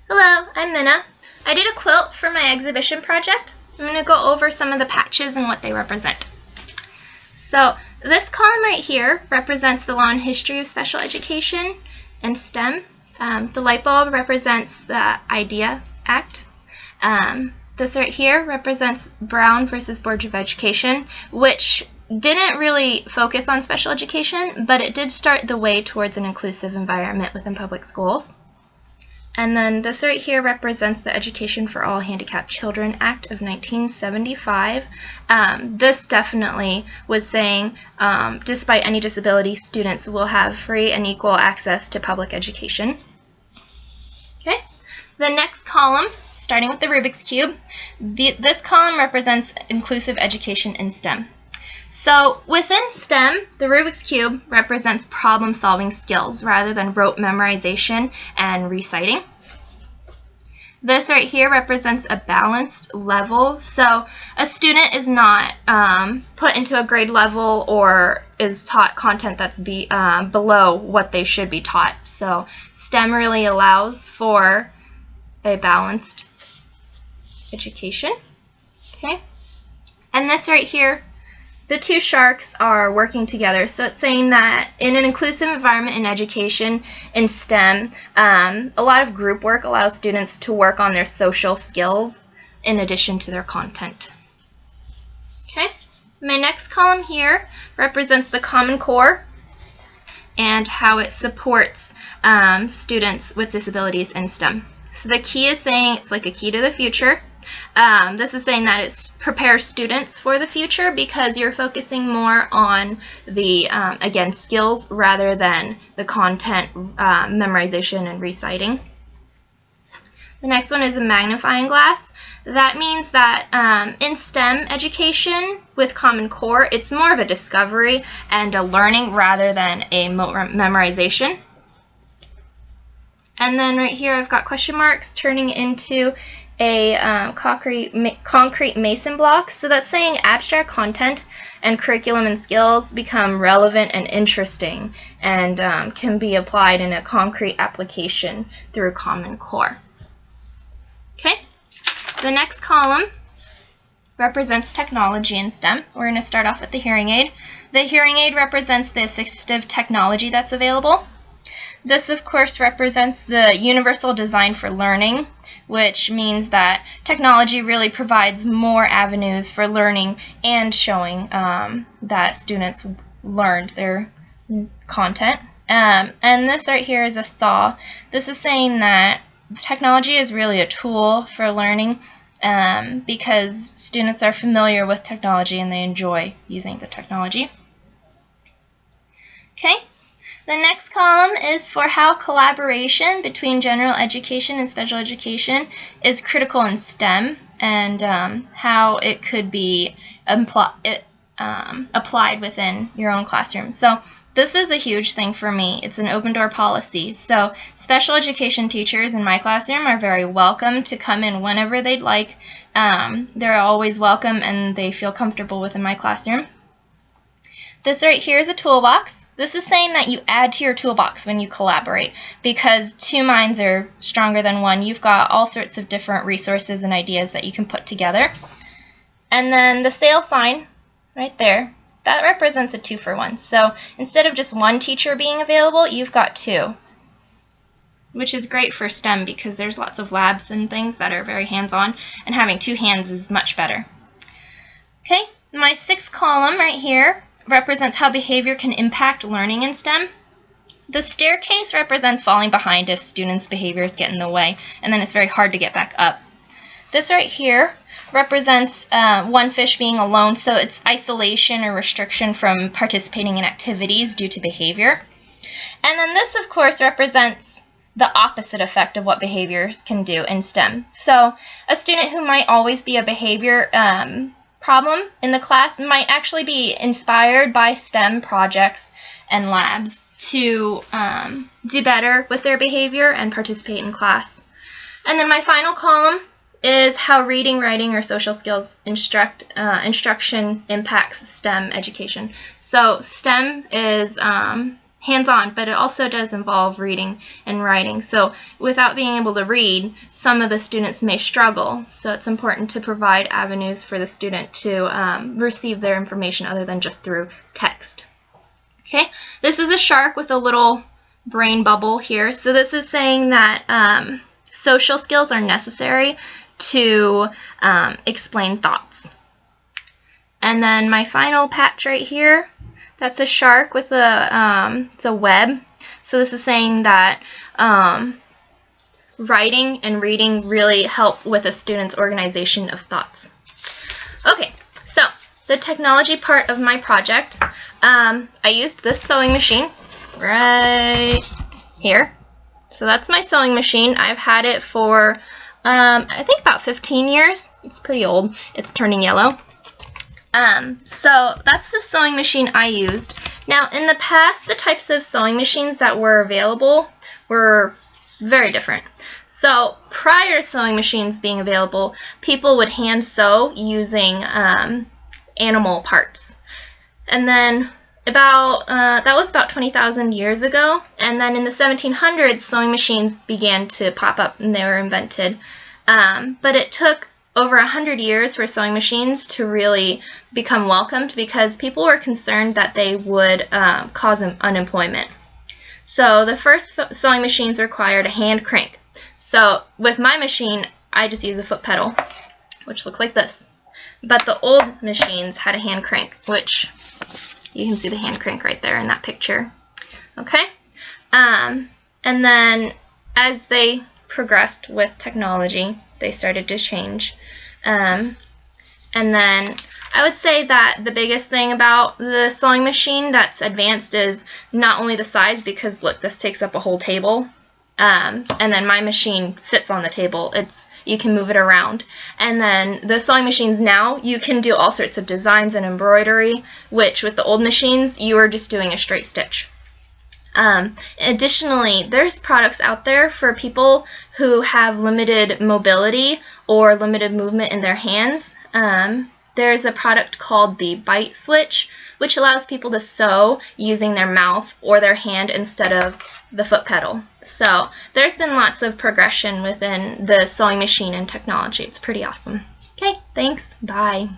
Hello, I'm Minna. I did a quilt for my exhibition project. I'm going to go over some of the patches and what they represent. So this column right here represents the long history of special education and STEM. The light bulb represents the IDEA Act. This right here represents Brown versus Board of Education, which didn't really focus on special education, but it did start the way towards an inclusive environment within public schools. And then this right here represents the Education for All Handicapped Children Act of 1975. This definitely was saying, despite any disability, students will have free and equal access to public education. Okay. The next column, starting with the Rubik's Cube, this column represents inclusive education in STEM. So within STEM, the Rubik's Cube represents problem-solving skills rather than rote memorization and reciting. This right here represents a balanced level. So a student is not put into a grade level or is taught content that's below what they should be taught. So STEM really allows for a balanced education. Okay. And this right here, the two sharks are working together. So it's saying that in an inclusive environment in education in STEM, a lot of group work allows students to work on their social skills in addition to their content. Okay, my next column here represents the Common Core and how it supports students with disabilities in STEM. So the key is saying it's like a key to the future. This is saying that it prepares students for the future because you're focusing more on the, again, skills rather than the content memorization and reciting. The next one is a magnifying glass. That means that in STEM education with Common Core, it's more of a discovery and a learning rather than a memorization. And then right here I've got question marks turning into a concrete mason block. So that's saying abstract content and curriculum and skills become relevant and interesting and can be applied in a concrete application through Common Core. Okay, the next column represents technology in STEM. We're going to start off with the hearing aid. The hearing aid represents the assistive technology that's available. This, of course, represents the universal design for learning, which means that technology really provides more avenues for learning and showing that students learned their content. And this right here is a saw. This is saying that technology is really a tool for learning because students are familiar with technology and they enjoy using the technology. Okay. The next column is for how collaboration between general education and special education is critical in STEM and how it could be applied within your own classroom. So this is a huge thing for me. It's an open door policy. So special education teachers in my classroom are very welcome to come in whenever they'd like. They're always welcome and they feel comfortable within my classroom. This right here is a toolbox. This is saying that you add to your toolbox when you collaborate because two minds are stronger than one. You've got all sorts of different resources and ideas that you can put together. And then the sale sign right there, that represents a 2-for-1. So instead of just one teacher being available, you've got two, which is great for STEM because there's lots of labs and things that are very hands-on, and having two hands is much better. Okay, my sixth column right here represents how behavior can impact learning in STEM. The staircase represents falling behind if students' behaviors get in the way, and then it's very hard to get back up. This right here represents one fish being alone, so it's isolation or restriction from participating in activities due to behavior. And then this, of course, represents the opposite effect of what behaviors can do in STEM. So a student who might always be a behavior problem in the class might actually be inspired by STEM projects and labs to do better with their behavior and participate in class. And then my final column is how reading, writing, or social skills instruction impacts STEM education. So STEM is hands-on, but it also does involve reading and writing. So without being able to read, some of the students may struggle. So it's important to provide avenues for the student to receive their information other than just through text. Okay, this is a shark with a little brain bubble here. So this is saying that social skills are necessary to explain thoughts. And then my final patch right here, that's a shark with it's a web. So this is saying that writing and reading really help with a student's organization of thoughts. Okay, so the technology part of my project, I used this sewing machine right here. So that's my sewing machine. I've had it for I think about 15 years. It's pretty old. It's turning yellow. So that's the sewing machine I used. Now, in the past, the types of sewing machines that were available were very different. So prior to sewing machines being available, people would hand sew using animal parts. And then that was about 20,000 years ago. And then in the 1700s, sewing machines began to pop up and they were invented. But it took over 100 years for sewing machines to really become welcomed because people were concerned that they would cause unemployment. So the first sewing machines required a hand crank. So with my machine, I just use a foot pedal, which looks like this. But the old machines had a hand crank, which you can see the hand crank right there in that picture. Okay? And then as they progressed with technology, they started to change. And then I would say that the biggest thing about the sewing machine that's advanced is not only the size, because look, this takes up a whole table, and then my machine sits on the table. You can move it around. And then the sewing machines now, you can do all sorts of designs and embroidery, which with the old machines, you were just doing a straight stitch. Additionally, there's products out there for people who have limited mobility or limited movement in their hands. There's a product called the Bite Switch, which allows people to sew using their mouth or their hand instead of the foot pedal. So there's been lots of progression within the sewing machine and technology. It's pretty awesome. Okay, thanks. Bye.